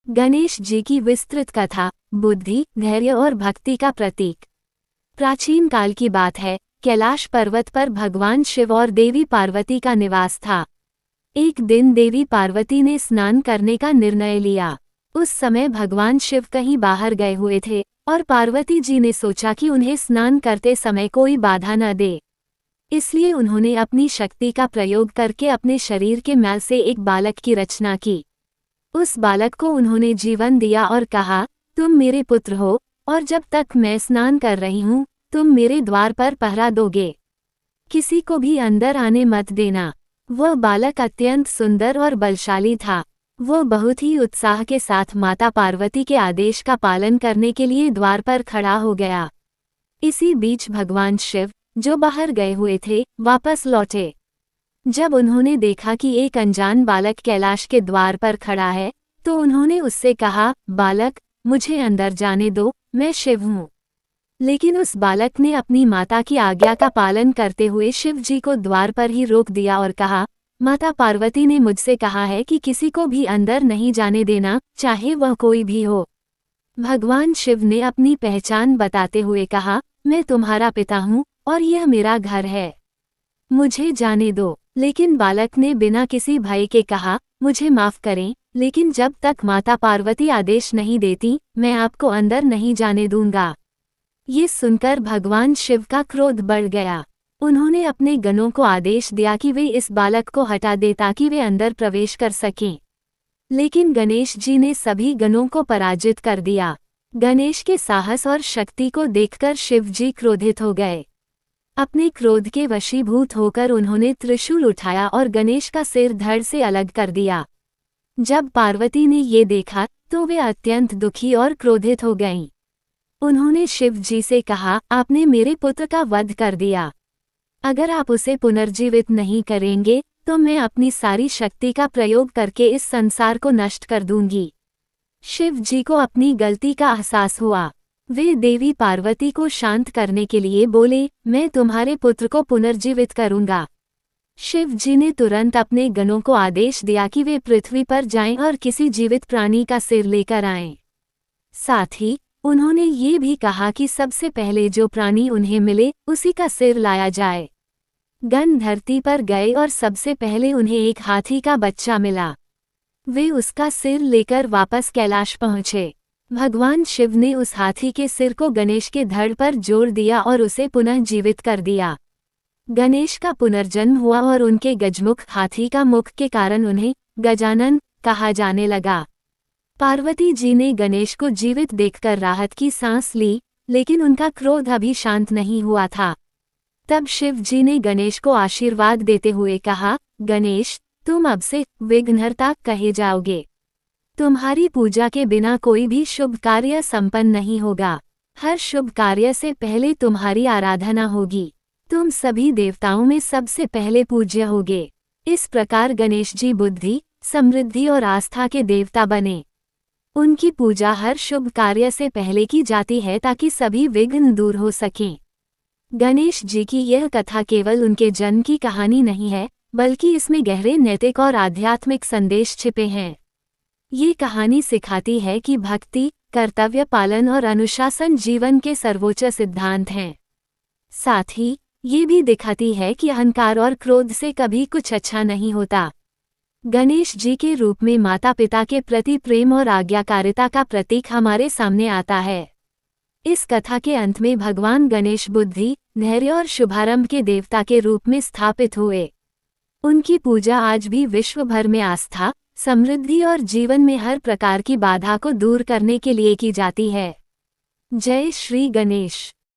गणेश जी की विस्तृत कथा, बुद्धि, धैर्य और भक्ति का प्रतीक। प्राचीन काल की बात है, कैलाश पर्वत पर भगवान शिव और देवी पार्वती का निवास था। एक दिन देवी पार्वती ने स्नान करने का निर्णय लिया। उस समय भगवान शिव कहीं बाहर गए हुए थे और पार्वती जी ने सोचा कि उन्हें स्नान करते समय कोई बाधा न दे। इसलिए उन्होंने अपनी शक्ति का प्रयोग करके अपने शरीर के मैल से एक बालक की रचना की। उस बालक को उन्होंने जीवन दिया और कहा, तुम मेरे पुत्र हो और जब तक मैं स्नान कर रही हूँ तुम मेरे द्वार पर पहरा दोगे। किसी को भी अंदर आने मत देना। वह बालक अत्यंत सुंदर और बलशाली था। वह बहुत ही उत्साह के साथ माता पार्वती के आदेश का पालन करने के लिए द्वार पर खड़ा हो गया। इसी बीच भगवान शिव, जो बाहर गए हुए थे, वापस लौटे। जब उन्होंने देखा कि एक अनजान बालक कैलाश के द्वार पर खड़ा है, तो उन्होंने उससे कहा, बालक, मुझे अंदर जाने दो, मैं शिव हूँ। लेकिन उस बालक ने अपनी माता की आज्ञा का पालन करते हुए शिव जी को द्वार पर ही रोक दिया और कहा, माता पार्वती ने मुझसे कहा है कि किसी को भी अंदर नहीं जाने देना, चाहे वह कोई भी हो। भगवान शिव ने अपनी पहचान बताते हुए कहा, मैं तुम्हारा पिता हूँ और यह मेरा घर है, मुझे जाने दो। लेकिन बालक ने बिना किसी भय के कहा, मुझे माफ करें, लेकिन जब तक माता पार्वती आदेश नहीं देती, मैं आपको अंदर नहीं जाने दूंगा। ये सुनकर भगवान शिव का क्रोध बढ़ गया। उन्होंने अपने गणों को आदेश दिया कि वे इस बालक को हटा दें ताकि वे अंदर प्रवेश कर सकें। लेकिन गणेश जी ने सभी गणों को पराजित कर दिया। गणेश के साहस और शक्ति को देखकर शिव जी क्रोधित हो गए। अपने क्रोध के वशीभूत होकर उन्होंने त्रिशूल उठाया और गणेश का सिर धड़ से अलग कर दिया। जब पार्वती ने ये देखा तो वे अत्यंत दुखी और क्रोधित हो गईं। उन्होंने शिव जी से कहा, आपने मेरे पुत्र का वध कर दिया। अगर आप उसे पुनर्जीवित नहीं करेंगे तो मैं अपनी सारी शक्ति का प्रयोग करके इस संसार को नष्ट कर दूंगी। शिव जी को अपनी गलती का एहसास हुआ। वे देवी पार्वती को शांत करने के लिए बोले, मैं तुम्हारे पुत्र को पुनर्जीवित करूंगा। शिव जी ने तुरंत अपने गणों को आदेश दिया कि वे पृथ्वी पर जाएं और किसी जीवित प्राणी का सिर लेकर आएं। साथ ही उन्होंने ये भी कहा कि सबसे पहले जो प्राणी उन्हें मिले उसी का सिर लाया जाए। गण धरती पर गए और सबसे पहले उन्हें एक हाथी का बच्चा मिला। वे उसका सिर लेकर वापस कैलाश पहुंचे। भगवान शिव ने उस हाथी के सिर को गणेश के धड़ पर जोड़ दिया और उसे पुनः जीवित कर दिया। गणेश का पुनर्जन्म हुआ और उनके गजमुख हाथी का मुख के कारण उन्हें गजानन कहा जाने लगा। पार्वती जी ने गणेश को जीवित देखकर राहत की सांस ली, लेकिन उनका क्रोध अभी शांत नहीं हुआ था। तब शिव जी ने गणेश को आशीर्वाद देते हुए कहा, गणेश, तुम अब से विघ्नहर्ता कहे जाओगे। तुम्हारी पूजा के बिना कोई भी शुभ कार्य संपन्न नहीं होगा। हर शुभ कार्य से पहले तुम्हारी आराधना होगी। तुम सभी देवताओं में सबसे पहले पूज्य होगे। इस प्रकार गणेश जी बुद्धि, समृद्धि और आस्था के देवता बने। उनकी पूजा हर शुभ कार्य से पहले की जाती है ताकि सभी विघ्न दूर हो सकें। गणेश जी की यह कथा केवल उनके जन्म की कहानी नहीं है, बल्कि इसमें गहरे नैतिक और आध्यात्मिक संदेश छिपे हैं। ये कहानी सिखाती है कि भक्ति, कर्तव्य पालन और अनुशासन जीवन के सर्वोच्च सिद्धांत हैं। साथ ही ये भी दिखाती है कि अहंकार और क्रोध से कभी कुछ अच्छा नहीं होता। गणेश जी के रूप में माता पिता के प्रति प्रेम और आज्ञाकारिता का प्रतीक हमारे सामने आता है। इस कथा के अंत में भगवान गणेश बुद्धि, धैर्य और शुभारंभ के देवता के रूप में स्थापित हुए। उनकी पूजा आज भी विश्व भर में आस्था, समृद्धि और जीवन में हर प्रकार की बाधा को दूर करने के लिए की जाती है। जय श्री गणेश।